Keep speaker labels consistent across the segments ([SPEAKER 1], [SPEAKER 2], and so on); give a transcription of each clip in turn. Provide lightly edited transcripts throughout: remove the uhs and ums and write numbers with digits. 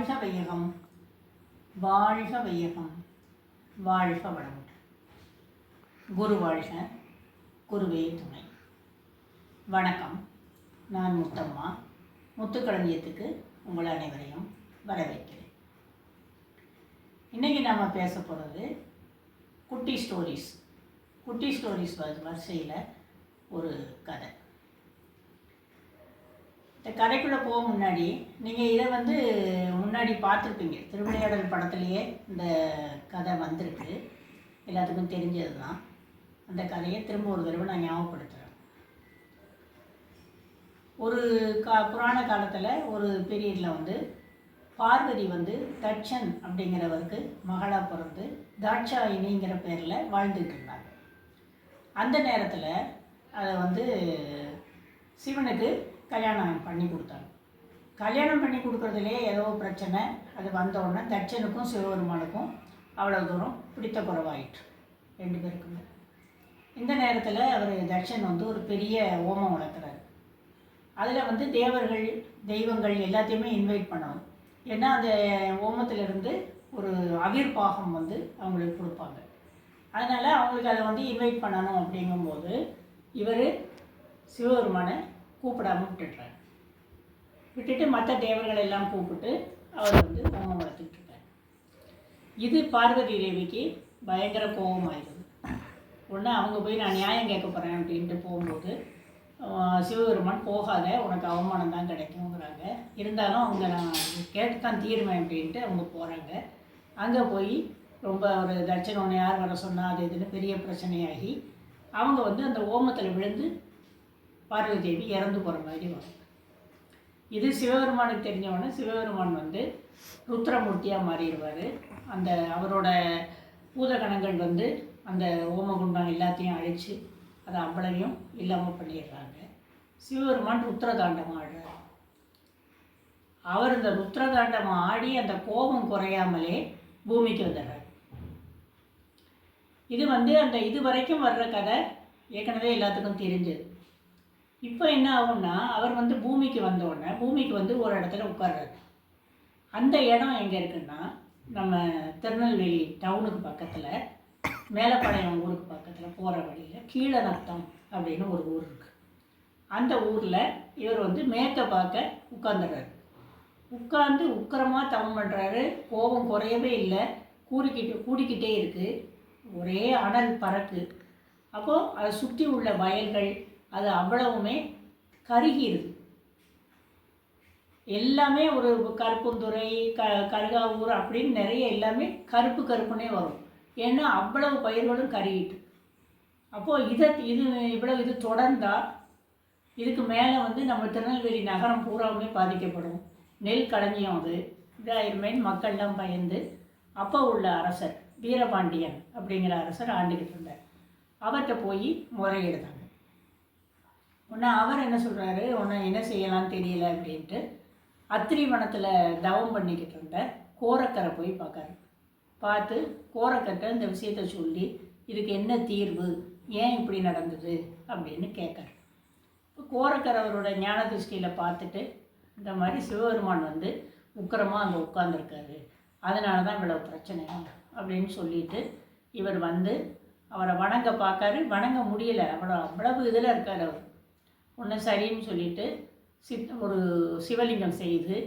[SPEAKER 1] வாழ்க வையகம், வாழ்க வையகம், வாழ்க வளமுடன். குரு வாழ்க, குருவே துணை. வணக்கம். நான் முத்தம்மா. முத்துக்களஞ்சியத்துக்கு உங்கள் அனைவரையும் வரவேற்கிறேன். இன்றைக்கி நாம் பேச போகிறது குட்டி ஸ்டோரிஸ் வரிசையில் ஒரு கதை. இந்த கதைக்குள்ளே போக முன்னாடி நீங்கள் இதை முன்னாடி பார்த்துருப்பீங்க. திருவிளையாடல் படத்துலேயே இந்த கதை வந்திருக்கு, எல்லாத்துக்கும் தெரிஞ்சது தான். அந்த கதையை திரும்ப ஒரு தடவை நான் ஞாபகப்படுத்துகிறேன். ஒரு புராண காலத்தில் ஒரு பீரியடில் பார்வதி தட்சன் அப்படிங்கிறவருக்கு மகளாக பிறந்து தாட்சாயினிங்கிற பேரில் வாழ்ந்துட்டு இருந்தாங்க. அந்த நேரத்தில் அதை சிவனுக்கு கல்யாணம் பண்ணி கொடுத்தாங்க. கல்யாணம் பண்ணி கொடுக்குறதுலே ஏதோ பிரச்சனை. அது வந்தவுடனே தட்சனுக்கும் சிவபெருமானுக்கும் அவ்வளோ தூரம் பிடித்த குறைவாயிற்று ரெண்டு பேருக்குமே. இந்த நேரத்தில் அவர் தட்சன் ஒரு பெரிய ஓமம் வளர்க்குறாரு. அதில் தேவர்கள் தெய்வங்கள் எல்லாத்தையுமே இன்வைட் பண்ணணும். ஏன்னா அந்த ஓமத்திலிருந்து ஒரு அவிர்பாகம் அவங்களுக்கு கொடுப்பாங்க. அதனால் அவங்களுக்கு அதை இன்வைட் பண்ணணும். அப்படிங்கும்போது இவர் சிவபெருமானை கூப்பிடாமல் விட்டுட்டு மற்ற தேவர்கள் எல்லாம் கூப்பிட்டு அவர் ஓமம் வளர்த்துட்ருக்கார். இது பார்வதி தேவிக்கு பயங்கர கோபமாயிருது. ஒன்று அவங்க போய் நான் நியாயம் கேட்க போகிறேன் அப்படின்ட்டு போகும்போது சிவபெருமான் போகாத, உனக்கு அவமானம் தான் கிடைக்குங்கிறாங்க. இருந்தாலும் அவங்க நான் கேட்டு தான் தீருவேன் அப்படின்ட்டு அவங்க போகிறாங்க. அங்கே போய் ரொம்ப ஒரு தட்சன் ஒன்று யார் வர சொன்னால் அது இதுன்னு பெரிய பிரச்சனையாகி அவங்க அந்த ஓமத்தில் விழுந்து பார்வதி தேவி இறந்து போகிற மாதிரி வரும். இது சிவபெருமானுக்கு தெரிஞ்சவொடனே சிவபெருமான் ருத்ரமூர்த்தியாக மாறிடுவார். அந்த அவரோட பூதகணங்கள் அந்த ஓமகுண்டம் எல்லாத்தையும் அழித்து அதை அவ்வளவையும் இல்லாமல் பண்ணிடுறாங்க. சிவபெருமான் ருத்ரதாண்டம் ஆடுறார். அவர் இந்த ருத்ரதாண்டம் ஆடி அந்த கோபம் குறையாமலே பூமிக்கு வந்துடுறார். இது அந்த இது வரைக்கும் வர்ற கதை ஏற்கனவே எல்லாத்துக்கும் தெரிஞ்சது. இப்போ என்ன ஆகும்னா அவர் பூமிக்கு வந்தோடனே பூமிக்கு ஒரு இடத்துல உட்கார்றாரு. அந்த இடம் எங்கே இருக்குன்னா நம்ம திருநெல்வேலி டவுனுக்கு பக்கத்தில் மேலப்பாளையம் ஊருக்கு பக்கத்தில் போகிற வழியில் கீழநத்தம் அப்படின்னு ஒரு ஊர் இருக்குது. அந்த ஊரில் இவர் மேற்க பார்க்க உட்காந்துடுறாரு. உட்காந்து உக்கிரமாக தவம் பண்ணுறாரு. கோபம் குறையவே இல்லை, கூடிக்கிட்டே இருக்குது. ஒரே அனல் பறக்கு. அப்போது அதை சுற்றி உள்ள வயல்கள் அது அவ்வளவுமே கருகிடுது. எல்லாமே ஒரு கருப்புந்துறை கருகாவூர் அப்படின்னு நிறைய எல்லாமே கருப்புன்னே வரும். ஏன்னா அவ்வளவு பயிர்களும் கருகிட்டு. அப்போது இது இவ்வளவு தொடர்ந்தால் இதுக்கு மேலே நம்ம திருநெல்வேலி நகரம் பூராவுமே பாதிக்கப்படும். நெல் களஞ்சியம் அது இதாயிருமேன்னு மக்கள்லாம் பயந்து அப்போ உள்ள அரசர் வீரபாண்டியன் அப்படிங்கிற அரசர் ஆண்டுகிட்டு இருந்தார். அவர்கிட்ட போய் முறையிடுதாங்க. உடனே அவர் என்ன சொல்கிறாரு, உன்னை என்ன செய்யலான்னு தெரியல அப்படின்ட்டு அத்திரிவனத்தில் தவம் பண்ணிக்கிட்டு இருந்த கோரக்கரை போய் பார்க்காரு. பார்த்து கோரக்கரை இந்த விஷயத்தை சொல்லி இதுக்கு என்ன தீர்வு, ஏன் இப்படி நடந்தது அப்படின்னு கேட்காரு. இப்போ கோரக்கரை அவரோட ஞான திருஷ்டியில் பார்த்துட்டு இந்த மாதிரி சிவபெருமான் உக்கிரமாக அங்கே உட்கார்ந்துருக்காரு, அதனால தான் இவ்வளவு பிரச்சனை அப்படின்னு சொல்லிட்டு இவர் அவரை வணங்க பார்க்காரு. வணங்க முடியலை, அவ்வளவு இதில் இருக்கார் அவர். ஒன்று சரின்னு சொல்லிட்டு ஒரு சிவலிங்கம் செய்து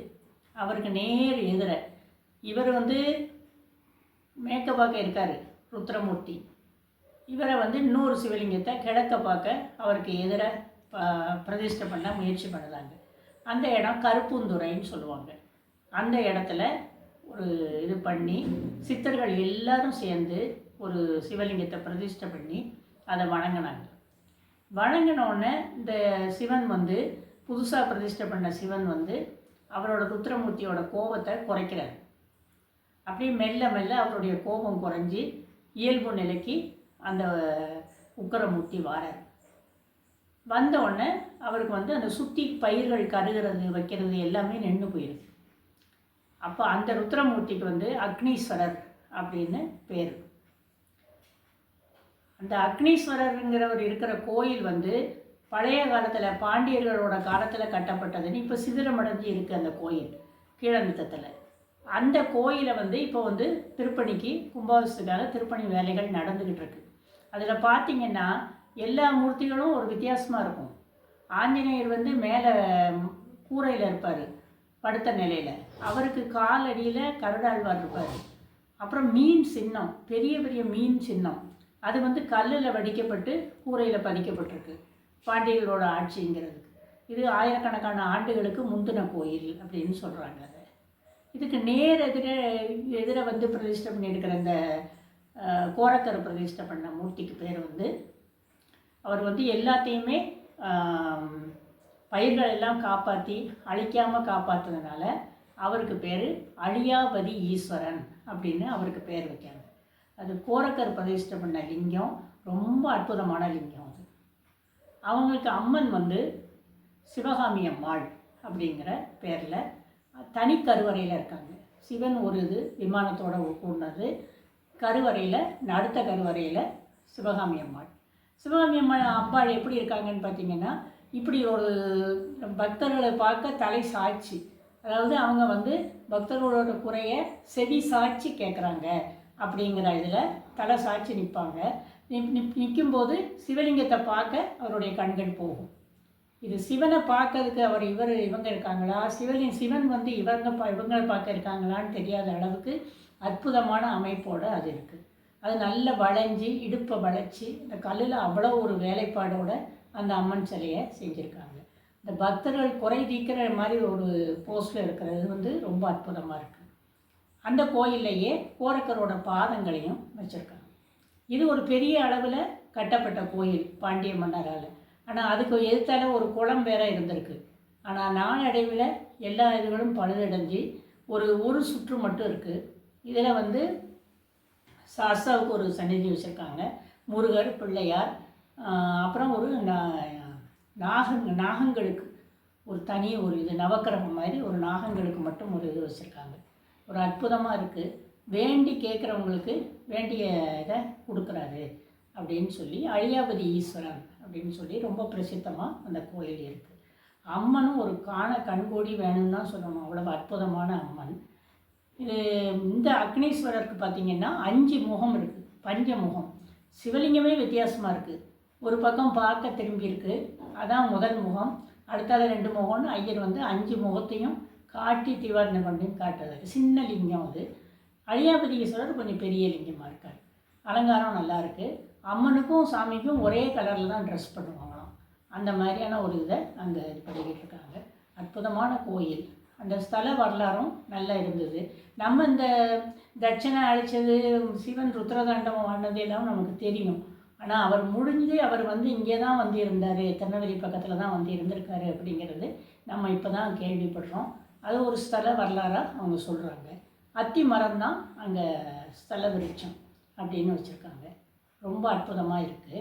[SPEAKER 1] அவருக்கு நேர் எதிர இவர் மேற்க பார்க்க இருக்கார் ருத்ரமூர்த்தி. இவரை இன்னொரு சிவலிங்கத்தை கிழக்க பார்க்க அவருக்கு எதிர பிரதிஷ்டை பண்ண முயற்சி பண்ணுறாங்க. அந்த இடம் கருப்புந்துறைன்னு சொல்லுவாங்க. அந்த இடத்துல ஒரு இது பண்ணி சித்தர்கள் எல்லாரும் சேர்ந்து ஒரு சிவலிங்கத்தை பிரதிஷ்டை பண்ணி அதை வணங்கினாங்க. வணங்கினோடனே இந்த சிவன் புதுசாக பிரதிஷ்டை பண்ண சிவன் அவரோட ருத்ரமூர்த்தியோட கோபத்தை குறைக்கிறார். அப்படியே மெல்ல மெல்ல அவருடைய கோபம் குறைஞ்சி இயல்பு நிலைக்கு அந்த உக்கிரமூர்த்தி வாரார். வந்தவுடனே அவருக்கு அந்த சுற்றி பயிர்கள் கருகிறது வைக்கிறது எல்லாமே நின்று போயிடுது. அப்போ அந்த ருத்ரமூர்த்திக்கு அக்னீஸ்வரர் அப்படின்னு பேர். அந்த அக்னீஸ்வரருங்கிறவர் இருக்கிற கோயில் பழைய காலத்தில் பாண்டியர்களோட காலத்தில் கட்டப்பட்டதுன்னு இப்போ சிதிலமடைஞ்சு இருக்குது அந்த கோயில் கீழநித்தத்தில். அந்த கோயிலை வந்து இப்போ வந்து திருப்பணிக்கு கும்பாபிஷேகத்துக்காக திருப்பணி வேலைகள் நடந்துக்கிட்டு இருக்கு. அதில் பார்த்திங்கன்னா எல்லா மூர்த்திகளும் ஒரு வித்தியாசமாக இருக்கும். ஆஞ்சநேயர் வந்து மேலே கூரையில் இருப்பார் படுத்த நிலையில், அவருக்கு கால் அடியில் கருடாழ்வார் இருப்பார். அப்புறம் மீன் சின்னம், பெரிய பெரிய மீன் சின்னம், அது வந்து கல்லில் வடிக்கப்பட்டு கூரையில் பதிக்கப்பட்டிருக்கு பாண்டியர்களோட ஆட்சிங்கிறது. இது ஆயிரக்கணக்கான ஆண்டுகளுக்கு முந்தின கோயில் அப்படின்னு சொல்கிறாங்க. அதை இதுக்கு நேர் எதிர வந்து பிரதிஷ்டை பண்ணியிருக்கிற இந்த கோரக்கர் பிரதிஷ்டை பண்ண மூர்த்திக்கு பேர் வந்து, அவர் வந்து எல்லாத்தையுமே பயிர்கள் எல்லாம் காப்பாற்றி அழிக்காமல் காப்பாற்றுறதுனால அவருக்கு பேர் அழியாபதி ஈஸ்வரன் அப்படின்னு அவருக்கு பேர் வைக்காங்க. அது கோரக்கர் பிரதிஷ்டை பண்ண லிங்கம், ரொம்ப அற்புதமான லிங்கம். அது அவங்களுக்கு அம்மன் வந்து சிவகாமி அம்மாள் அப்படிங்கிற பேரில் தனி கருவறையில் இருக்காங்க. சிவன் ஒரு இது விமானத்தோடு கூடினது, கருவறையில் அடுத்த கருவறையில் சிவகாமி அம்மாள். சிவகாமி அம்பாள் எப்படி இருக்காங்கன்னு பார்த்தீங்கன்னா, இப்படி ஒரு பக்தர்களை பார்க்க தலை சாட்சி, அதாவது அவங்க வந்து பக்தர்களோட குறைய செவி சாட்சி கேட்குறாங்க அப்படிங்கிற இதில் தலை சாட்சி நிற்பாங்க. நிற்கும்போது சிவலிங்கத்தை பார்க்க அவருடைய கண்கள் போகும். இது சிவனை பார்க்கறதுக்கு அவர் இவங்க இருக்காங்களா, சிவன் வந்து இவங்களை பார்க்க இருக்காங்களான்னு தெரியாத அளவுக்கு அற்புதமான அமைப்போடு அது இருக்குது. அது நல்ல வளைஞ்சி இடுப்பை வளைச்சி இந்த கல்லில் அவ்வளோ ஒரு வேலைப்பாடோடு அந்த அம்மன் சிலையை செஞ்சுருக்காங்க. இந்த பக்தர்கள் குறை தீர்க்கிற மாதிரி ஒரு போஸ்டில் இருக்கிறது வந்து ரொம்ப அற்புதமாக இருக்குது. அந்த கோயில்லையே கோரக்கரோட பாதங்களையும் வச்சுருக்காங்க. இது ஒரு பெரிய அளவில் கட்டப்பட்ட கோயில் பாண்டிய மன்னரால். ஆனால் அதுக்கு எதிர்த்தால ஒரு குளம் வேற இருந்திருக்கு. ஆனால் நாளடைவில் எல்லா இதுகளும் பழுதடைஞ்சு ஒரு சுற்று மட்டும் இருக்குது. இதில் வந்து சாஸ்தாவுக்கு ஒரு சந்நிதி வச்சுருக்காங்க, முருகர், பிள்ளையார், அப்புறம் ஒரு நாகங்களுக்கு ஒரு தனி ஒரு இது நவக்கிரகம் மாதிரி ஒரு நாகங்களுக்கு மட்டும் ஒரு இது வச்சுருக்காங்க. ஒரு அற்புதமாக இருக்குது. வேண்டி கேட்குறவங்களுக்கு வேண்டிய இதை கொடுக்குறாரு அப்படின்னு சொல்லி அழியாபதி ஈஸ்வரன் அப்படின்னு சொல்லி ரொம்ப பிரசித்தமாக அந்த கோயில் இருக்குது. அம்மனும் ஒரு கண்கோடி வேணும்னு தான் சொல்லணும், அவ்வளோ அற்புதமான அம்மன். இது இந்த அக்னீஸ்வரருக்கு பார்த்திங்கன்னா 5 முகம் இருக்குது, பஞ்சமுகம். சிவலிங்கமே வித்தியாசமாக இருக்குது. ஒரு பக்கம் பார்க்க திரும்பி இருக்குது, அதான் முதல் முகம். அடுத்தால 2 முகம்னு ஐயர் வந்து 5 முகத்தையும் காட்டி திவாரணை பண்ணின்னு காட்டுறது. சின்ன லிங்கம் அது. அழியாபதி ஈஸ்வரர் கொஞ்சம் பெரிய லிங்கமாக இருக்கார். அலங்காரம் நல்லா இருக்குது. அம்மனுக்கும் சாமிக்கும் ஒரே கலரில் தான் ட்ரெஸ் பண்ணுவாங்களாம். அந்த மாதிரியான ஒரு இதை அங்கே இது பண்ணிக்கிட்டு இருக்காங்க. அற்புதமான கோயில். அந்த ஸ்தல வரலாறும் நல்லா இருந்தது. நம்ம இந்த தட்சணை அழித்தது, சிவன் ருத்ரதாண்டவம் ஆனதெல்லாம் நமக்கு தெரியும். ஆனால் அவர் வந்து இங்கே தான் வந்து இருந்தார், திருநெல்வேலி பக்கத்தில் தான் வந்து இருந்திருக்காரு அப்படிங்கிறது நம்ம இப்போ தான் கேள்விப்படுறோம். அது ஒரு ஸ்தல வரலாறாக அவங்க சொல்கிறாங்க. அத்தி மரம் தான் அங்கே ஸ்தல விருட்சம் அப்படின்னு வச்சுருக்காங்க. ரொம்ப அற்புதமாக இருக்குது.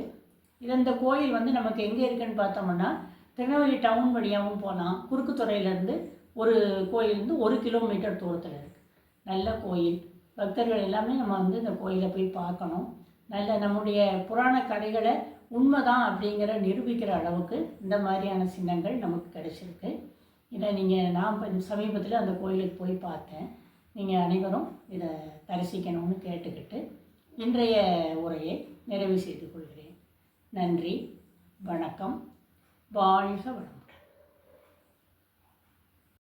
[SPEAKER 1] இந்த கோயில் வந்து நமக்கு எங்கே இருக்குதுன்னு பார்த்தோம்னா, திருநெல்வேலி டவுன் வழியாகவும் போனால் குறுக்குத்துறையிலேருந்து ஒரு கோயில் வந்து 1 கிலோமீட்டர் தூரத்தில் இருக்குது. நல்ல கோயில். பக்தர்கள் எல்லாமே நம்ம வந்து இந்த கோயிலை போய் பார்க்கணும். நல்ல நம்முடைய புராண கதைகளை உண்மைதான் அப்படிங்கிற நிரூபிக்கிற அளவுக்கு இந்த மாதிரியான சின்னங்கள் நமக்கு கிடைச்சிருக்கு. இதை நான் சமீபத்தில் அந்த கோயிலுக்கு போய் பார்த்தேன். நீங்கள் அனைவரும் இதை தரிசிக்கணும்னு கேட்டுக்கிட்டு இன்றைய உரையை நிறைவு செய்து கொள்கிறேன். நன்றி, வணக்கம், வாழ்க வளம்.